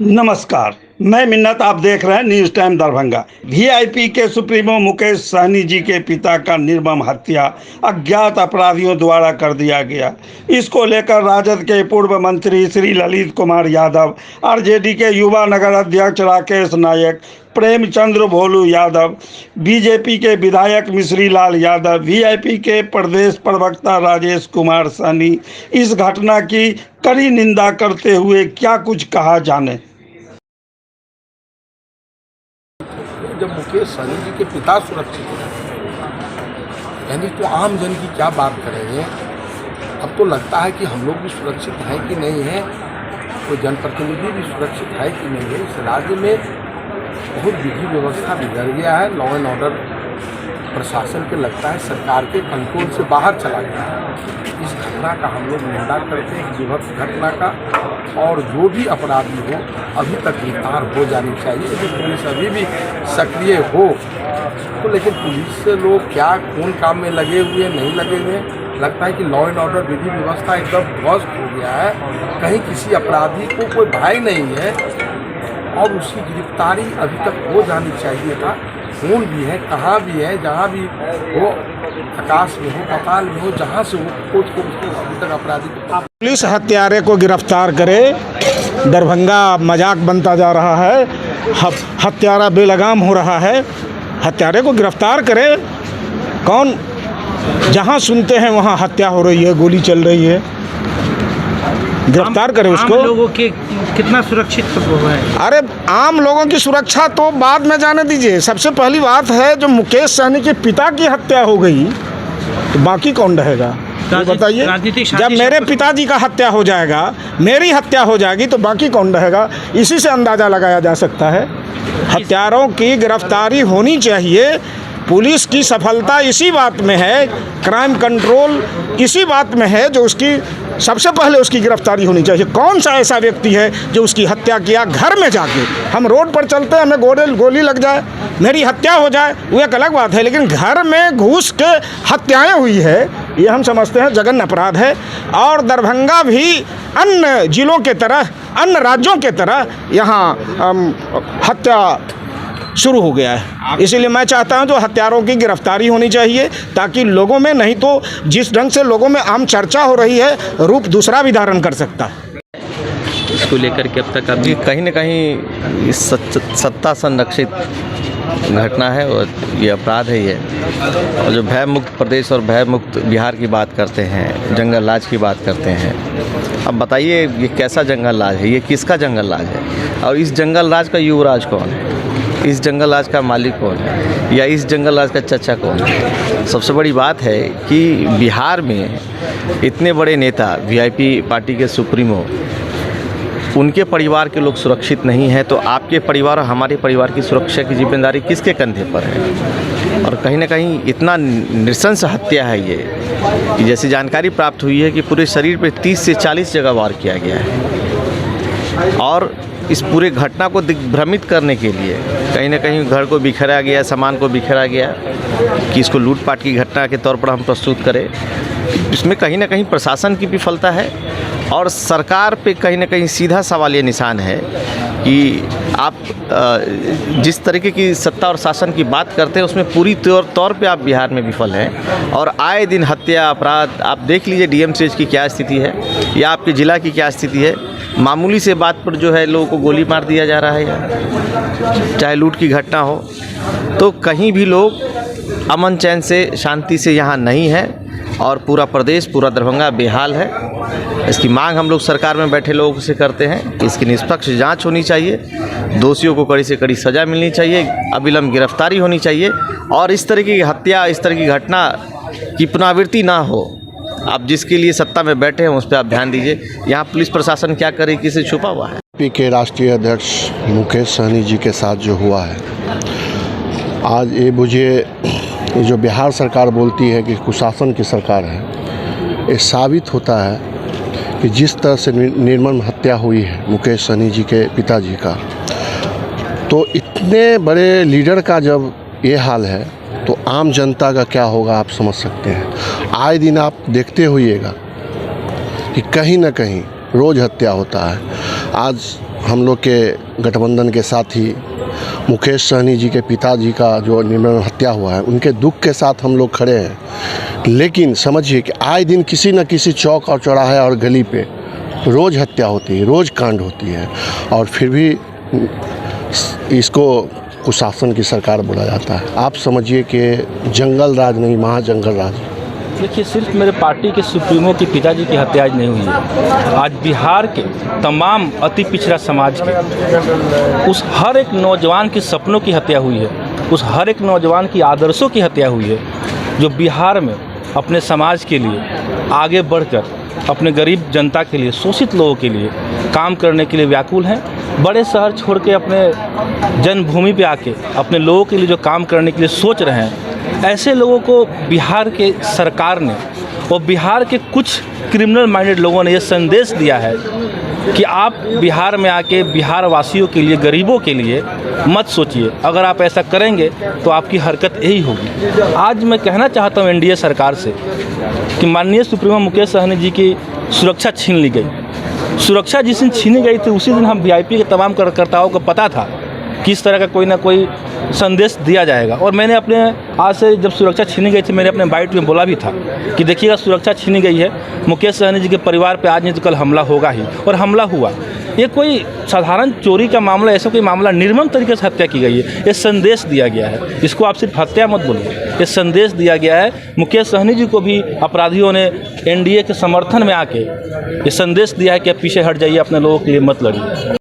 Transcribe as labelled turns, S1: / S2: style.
S1: नमस्कार, मैं मिन्नत। आप देख रहे हैं न्यूज टाइम दरभंगा। वीआईपी के सुप्रीमो मुकेश सहनी जी के पिता का निर्मम हत्या अज्ञात अपराधियों द्वारा कर दिया गया। इसको लेकर राजद के पूर्व मंत्री श्री ललित कुमार यादव, आरजेडी के युवा नगर अध्यक्ष राकेश नायक, प्रेमचंद्र भोलू यादव, बीजेपी के विधायक मिश्री लाल यादव, वीआईपी के प्रदेश प्रवक्ता राजेश कुमार सहनी इस घटना की कड़ी निंदा करते हुए क्या कुछ कहा जाने।
S2: जब मुकेश सहनी जी के पिता सुरक्षित हैं, यानी तो आम जन की क्या बात करेंगे। अब तो लगता है कि हम लोग भी सुरक्षित हैं कि नहीं है, कोई जनप्रतिनिधि भी सुरक्षित है कि नहीं है। इस राज्य में बहुत विधि व्यवस्था बिगड़ गया है। लॉ एंड ऑर्डर प्रशासन के लगता है सरकार के कंट्रोल से बाहर चला गया है। इस घटना का हम लोग निंदा करते हैं, विभत्स घटना का, और जो भी अपराधी हो अभी तक गिरफ्तार हो जानी चाहिए। यदि पुलिस अभी भी सक्रिय हो तो, लेकिन पुलिस से लोग क्या कौन काम में लगे हुए नहीं लगे हुए, लगता है कि लॉ एंड ऑर्डर विधि व्यवस्था एकदम ध्वस्त हो गया है। कहीं किसी अपराधी को कोई भय नहीं है और उसकी गिरफ्तारी अभी तक हो जानी चाहिए था। कौन भी है, कहाँ भी है, जहाँ भी हो, आकाश में हो, पाताल में हो, जहाँ से हो, कोई अभी तक अपराधी को
S3: पुलिस हत्यारे को गिरफ्तार करे। दरभंगा मजाक बनता जा रहा है, हत्यारा बेलगाम हो रहा है। हत्यारे को गिरफ्तार करे। कौन, जहाँ सुनते हैं वहाँ हत्या हो रही है, गोली चल रही है, गिरफ्तार करे उसको।
S4: आम लोगों के कितना सुरक्षित है?
S3: अरे आम लोगों की सुरक्षा तो बाद में जाने दीजिए। सबसे पहली बात है, जो मुकेश सहनी के पिता की हत्या हो गई तो बाकी कौन रहेगा, बताइए। जब मेरे पिताजी का हत्या हो जाएगा, मेरी हत्या हो जाएगी तो बाकी कौन रहेगा। इसी से अंदाज़ा लगाया जा सकता है। हत्यारों की गिरफ्तारी होनी चाहिए। पुलिस की सफलता इसी बात में है, क्राइम कंट्रोल इसी बात में है, जो उसकी सबसे पहले उसकी गिरफ्तारी होनी चाहिए। कौन सा ऐसा व्यक्ति है जो उसकी हत्या किया घर में जाके। हम रोड पर चलते हैं, हमें गोली लग जाए, मेरी हत्या हो जाए, वो एक अलग बात है, लेकिन घर में घुस के हत्याएं हुई है, ये हम समझते हैं जघन्य अपराध है। और दरभंगा भी अन्य जिलों के तरह, अन्य राज्यों के तरह यहाँ हत्या शुरू हो गया है। इसीलिए मैं चाहता हूं जो हत्यारों की गिरफ्तारी होनी चाहिए, ताकि लोगों में, नहीं तो जिस ढंग से लोगों में आम चर्चा हो रही है, रूप दूसरा भी धारण कर सकता है।
S4: इसको लेकर के अब तक
S5: जी कहीं न कहीं इस सत्ता संरक्षित घटना है और ये अपराध है ये। और जो भय मुक्त प्रदेश और भय मुक्त बिहार की बात करते हैं, जंगल राज की बात करते हैं, अब बताइए ये कैसा जंगल राज है, ये किसका जंगल राज है, और इस जंगल राज का युवराज कौन है, इस जंगल राज का मालिक कौन है, या इस जंगल राज का चचा कौन है। सबसे बड़ी बात है कि बिहार में इतने बड़े नेता, वीआईपी पार्टी के सुप्रीमो, उनके परिवार के लोग सुरक्षित नहीं हैं, तो आपके परिवार और हमारे परिवार की सुरक्षा की जिम्मेदारी किसके कंधे पर है। और कहीं ना कहीं इतना नृशंस हत्या है ये, कि जैसी जानकारी प्राप्त हुई है कि पूरे शरीर पे 30 से 40 जगह वार किया गया है। और इस पूरे घटना को दिग्भ्रमित करने के लिए कहीं ना कहीं घर को बिखरा गया, सामान को बिखरा गया, कि इसको लूटपाट की घटना के तौर पर हम प्रस्तुत करें। इसमें कहीं ना कहीं प्रशासन की विफलता है और सरकार पे कहीं ना कहीं सीधा सवाल ये निशान है कि आप जिस तरीके की सत्ता और शासन की बात करते हैं, उसमें पूरी तौर पे आप बिहार में विफल हैं। और आए दिन हत्या, अपराध, आप देख लीजिए डीएमसीएच की क्या स्थिति है या आपके ज़िला की क्या स्थिति है। मामूली से बात पर जो है लोगों को गोली मार दिया जा रहा है, या चाहे लूट की घटना हो, तो कहीं भी लोग अमन चैन से, शांति से यहाँ नहीं है। और पूरा प्रदेश, पूरा दरभंगा बेहाल है। इसकी मांग हम लोग सरकार में बैठे लोगों से करते हैं कि इसकी निष्पक्ष जांच होनी चाहिए, दोषियों को कड़ी से कड़ी सज़ा मिलनी चाहिए, अविलंब गिरफ्तारी होनी चाहिए, और इस तरह की हत्या, इस तरह की घटना की पुनरावृत्ति ना हो। आप जिसके लिए सत्ता में बैठे हैं उस पर आप ध्यान दीजिए। यहाँ पुलिस प्रशासन क्या करे, किसे छुपा हुआ है।
S6: पी के राष्ट्रीय अध्यक्ष मुकेश सहनी जी के साथ जो हुआ है आज, ये मुझे जो बिहार सरकार बोलती है कि कुशासन की सरकार है, ये साबित होता है कि जिस तरह से निर्मम हत्या हुई है मुकेश सहनी जी के पिताजी का, तो इतने बड़े लीडर का जब ये हाल है तो आम जनता का क्या होगा आप समझ सकते हैं। आए दिन आप देखते होइएगा कि कहीं ना कहीं रोज़ हत्या होता है। आज हम लोग के गठबंधन के साथी मुकेश सहनी जी के पिताजी का जो निर्मम हत्या हुआ है, उनके दुख के साथ हम लोग खड़े हैं। लेकिन समझिए कि आए दिन किसी न किसी चौक और चौराहे और गली पे रोज़ हत्या होती है, रोज़ कांड होती है, और फिर भी इसको कुशासन की सरकार बोला जाता है। आप समझिए कि जंगल राज नहीं, महाजंगल राज।
S4: देखिए, सिर्फ मेरे पार्टी के सुप्रीमो के पिताजी की हत्या आज नहीं हुई है। आज बिहार के तमाम अति पिछड़ा समाज के उस हर एक नौजवान के सपनों की हत्या हुई है, उस हर एक नौजवान की आदर्शों की हत्या हुई है, जो बिहार में अपने समाज के लिए आगे बढ़कर अपने गरीब जनता के लिए, शोषित लोगों के लिए काम करने के लिए व्याकुल हैं। बड़े शहर छोड़ के अपने जन्मभूमि पे आके अपने लोगों के लिए जो काम करने के लिए सोच रहे हैं, ऐसे लोगों को बिहार के सरकार ने और बिहार के कुछ क्रिमिनल माइंडेड लोगों ने ये संदेश दिया है कि आप बिहार में आके बिहार वासियों के लिए, गरीबों के लिए मत सोचिए। अगर आप ऐसा करेंगे तो आपकी हरकत यही होगी। आज मैं कहना चाहता हूँ एनडीए सरकार से कि माननीय सुप्रीमो मुकेश सहनी जी की सुरक्षा छीन ली गई। सुरक्षा जिस दिन छीनी गई थी, उसी दिन हम वीआईपी के तमाम कार्यकर्ताओं को पता था कि इस तरह का कोई ना कोई संदेश दिया जाएगा। और मैंने अपने आज से जब सुरक्षा छीनी गई थी, मैंने अपने बाइट में बोला भी था कि देखिएगा, सुरक्षा छीनी गई है, मुकेश सहनी जी के परिवार पे आज नहीं तो कल हमला होगा ही। और हमला हुआ। ये कोई साधारण चोरी का मामला, ऐसा कोई मामला, निर्मम तरीके से हत्या की गई है। ये संदेश दिया गया है। इसको आप सिर्फ हत्या मत बोलिए, ये संदेश दिया गया है। मुकेश सहनी जी को भी अपराधियों ने एनडीए के समर्थन में आके ये संदेश दिया है कि आप पीछे हट जाइए, अपने लोगों के लिए मत लड़िए।